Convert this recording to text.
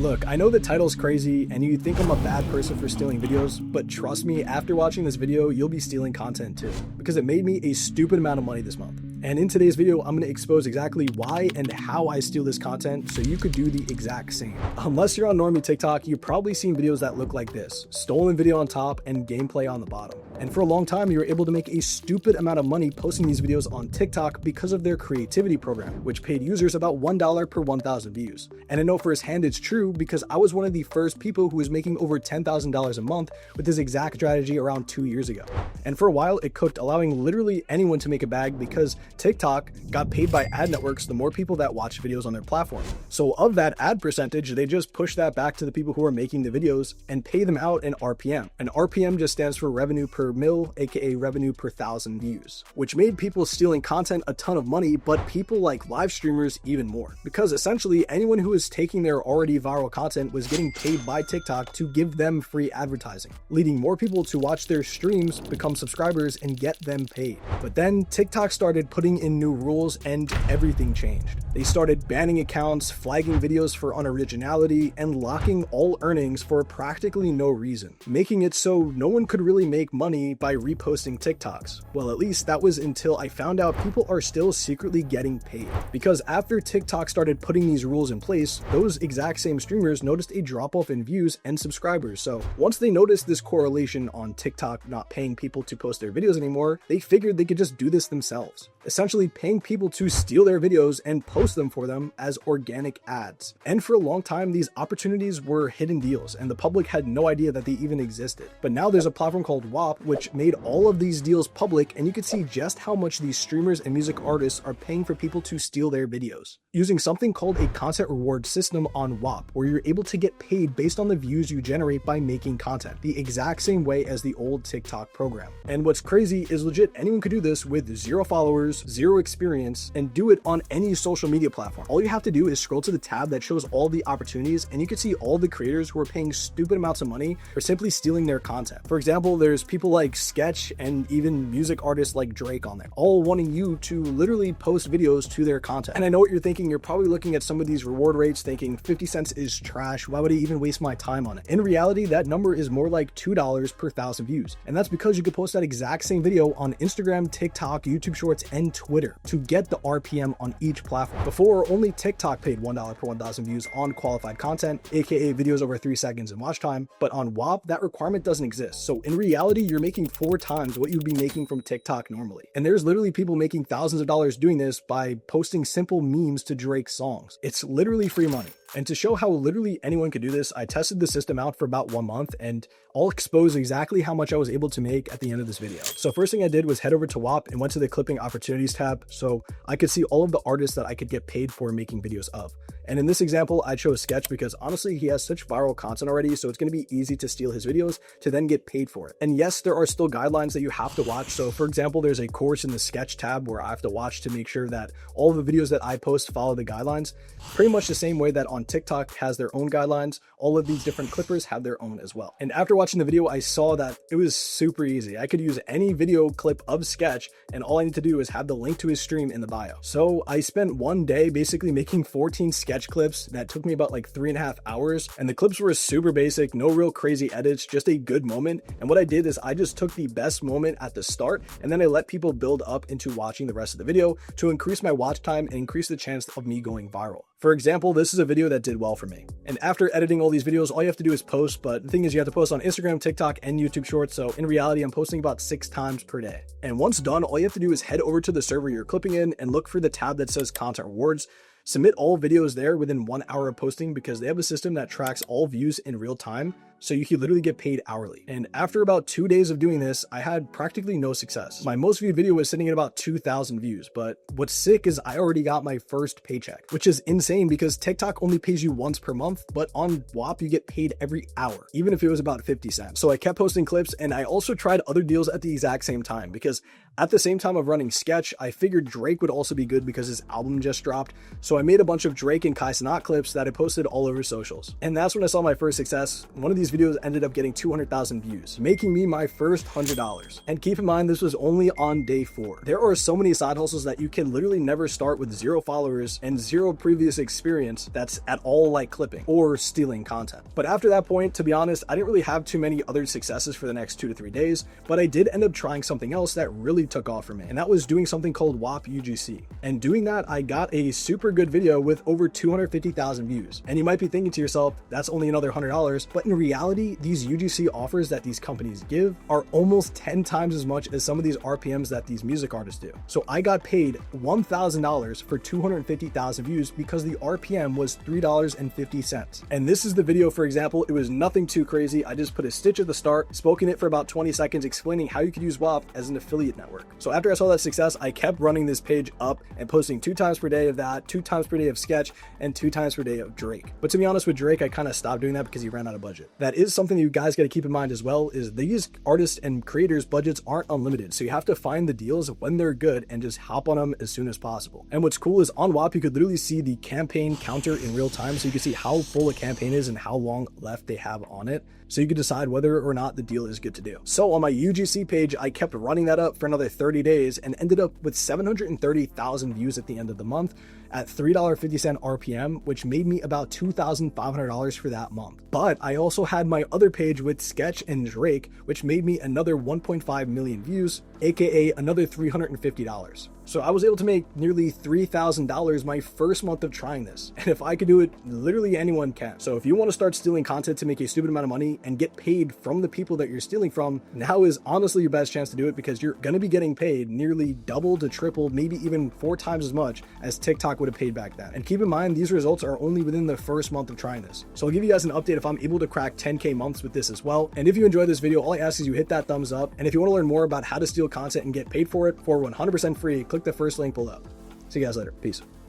Look, I know the title's crazy and you think I'm a bad person for stealing videos, but trust me, after watching this video, you'll be stealing content too, because it made me a stupid amount of money this month. And in today's video, I'm going to expose exactly why and how I steal this content so you could do the exact same. Unless you're on normie TikTok, you've probably seen videos that look like this: stolen video on top and gameplay on the bottom. And for a long time, you were able to make a stupid amount of money posting these videos on TikTok because of their creativity program, which paid users about $1 per 1,000 views. And I know firsthand it's true because I was one of the first people who was making over $10,000 a month with this exact strategy around 2 years ago. And for a while, it cooked, allowing literally anyone to make a bag because TikTok got paid by ad networks the more people that watch videos on their platform. So of that ad percentage, they just push that back to the people who are making the videos and pay them out in RPM. And RPM just stands for revenue per mil, aka revenue per 1,000 views, which made people stealing content a ton of money, but people like live streamers even more. Because essentially anyone who was taking their already viral content was getting paid by TikTok to give them free advertising, leading more people to watch their streams, become subscribers, and get them paid. But then TikTok started putting in new rules and everything changed. They started banning accounts, flagging videos for unoriginality, and locking all earnings for practically no reason, making it so no one could really make money by reposting TikToks. Well, at least that was until I found out people are still secretly getting paid. Because after TikTok started putting these rules in place, those exact same streamers noticed a drop off in views and subscribers. So once they noticed this correlation on TikTok not paying people to post their videos anymore, they figured they could just do this themselves, essentially paying people to steal their videos and post them for them as organic ads. And for a long time, these opportunities were hidden deals and the public had no idea that they even existed. But now there's a platform called Whop, which made all of these deals public, and you can see just how much these streamers and music artists are paying for people to steal their videos, using something called a content reward system on Whop, where you're able to get paid based on the views you generate by making content, the exact same way as the old TikTok program. And what's crazy is legit anyone could do this with 0 followers, 0 experience, and do it on any social media platform. All you have to do is scroll to the tab that shows all the opportunities, and you can see all the creators who are paying stupid amounts of money for simply stealing their content. For example, there's people like Sketch and even music artists like Drake on there, all wanting you to literally post videos to their content. And I know what you're thinking. You're probably looking at some of these reward rates thinking 50 cents is trash. Why would I even waste my time on it? In reality, that number is more like $2 per 1,000 views. And that's because you could post that exact same video on Instagram, TikTok, YouTube Shorts, and Twitter to get the RPM on each platform. Before, only TikTok paid $1 per 1,000 views on qualified content, aka videos over 3 seconds in watch time. But on Whop, that requirement doesn't exist. So in reality, you're making 4 times what you'd be making from TikTok normally. And there's literally people making thousands of dollars doing this by posting simple memes to Drake's songs. It's literally free money. And to show how literally anyone could do this, I tested the system out for about 1 month, and I'll expose exactly how much I was able to make at the end of this video. So first thing I did was head over to Whop and went to the clipping opportunities tab so I could see all of the artists that I could get paid for making videos of. And in this example, I chose Sketch because honestly, he has such viral content already, so it's going to be easy to steal his videos to then get paid for it. And yes, there are still guidelines that you have to watch. So for example, there's a course in the Sketch tab where I have to watch to make sure that all the videos that I post follow the guidelines, pretty much the same way that on TikTok has their own guidelines. All of these different clippers have their own as well. And after watching the video, I saw that it was super easy. I could use any video clip of Sketch, and all I need to do is have the link to his stream in the bio. So I spent 1 day basically making 14 Sketch clips that took me about like 3.5 hours. And the clips were super basic, no real crazy edits, just a good moment. And what I did is I just took the best moment at the start, and then I let people build up into watching the rest of the video to increase my watch time and increase the chance of me going viral. For example, this is a video that did well for me. And after editing all these videos, all you have to do is post, but the thing is you have to post on Instagram, TikTok, and YouTube Shorts. So in reality, I'm posting about 6 times per day. And once done, all you have to do is head over to the server you're clipping in and look for the tab that says Content Rewards. Submit all videos there within 1 hour of posting because they have a system that tracks all views in real time, so you can literally get paid hourly. And after about 2 days of doing this, I had practically no success. My most viewed video was sitting at about 2,000 views, but what's sick is I already got my first paycheck, which is insane because TikTok only pays you once per month, but on Whop you get paid every hour, even if it was about 50 cents. So I kept posting clips, and I also tried other deals at the exact same time because at the same time of running Sketch, I figured Drake would also be good because his album just dropped. So I made a bunch of Drake and Kai Cenat clips that I posted all over socials. And that's when I saw my first success. One of these videos ended up getting 200,000 views, making me my first $100. And keep in mind, this was only on day 4. There are so many side hustles that you can literally never start with 0 followers and 0 previous experience that's at all like clipping or stealing content. But after that point, to be honest, I didn't really have too many other successes for the next 2 to 3 days, but I did end up trying something else that really took off for me, and that was doing something called Whop UGC. And doing that, I got a super good video with over 250,000 views. And you might be thinking to yourself, that's only another $100, but in reality, these UGC offers that these companies give are almost 10 times as much as some of these RPMs that these music artists do. So I got paid $1,000 for 250,000 views because the RPM was $3.50. And this is the video, for example. It was nothing too crazy. I just put a stitch at the start, spoke in it for about 20 seconds, explaining how you could use Whop as an affiliate network. So after I saw that success, I kept running this page up and posting 2 times per day of that, 2 times per day of Sketch, and 2 times per day of Drake. But to be honest with Drake, I kind of stopped doing that because he ran out of budget. That is something that you guys got to keep in mind as well, is these artists and creators budgets aren't unlimited. So you have to find the deals when they're good and just hop on them as soon as possible. And what's cool is on Whop, you could literally see the campaign counter in real time. So you can see how full a campaign is and how long left they have on it. So you can decide whether or not the deal is good to do. So on my UGC page, I kept running that up for another 30 days and ended up with 730,000 views at the end of the month at $3.50 RPM, which made me about $2,500 for that month. But I also had my other page with Sketch and Drake, which made me another 1.5 million views, aka another $350. So I was able to make nearly $3,000 my first month of trying this. And if I could do it, literally anyone can. So if you want to start stealing content to make a stupid amount of money and get paid from the people that you're stealing from, now is honestly your best chance to do it, because you're going to be getting paid nearly double to triple, maybe even 4 times as much as TikTok would have paid back then. And keep in mind, these results are only within the first month of trying this. So I'll give you guys an update if I'm able to crack 10K months with this as well. And if you enjoyed this video, all I ask is you hit that thumbs up. And if you want to learn more about how to steal content and get paid for it for 100% free, click the first link below. See you guys later. Peace.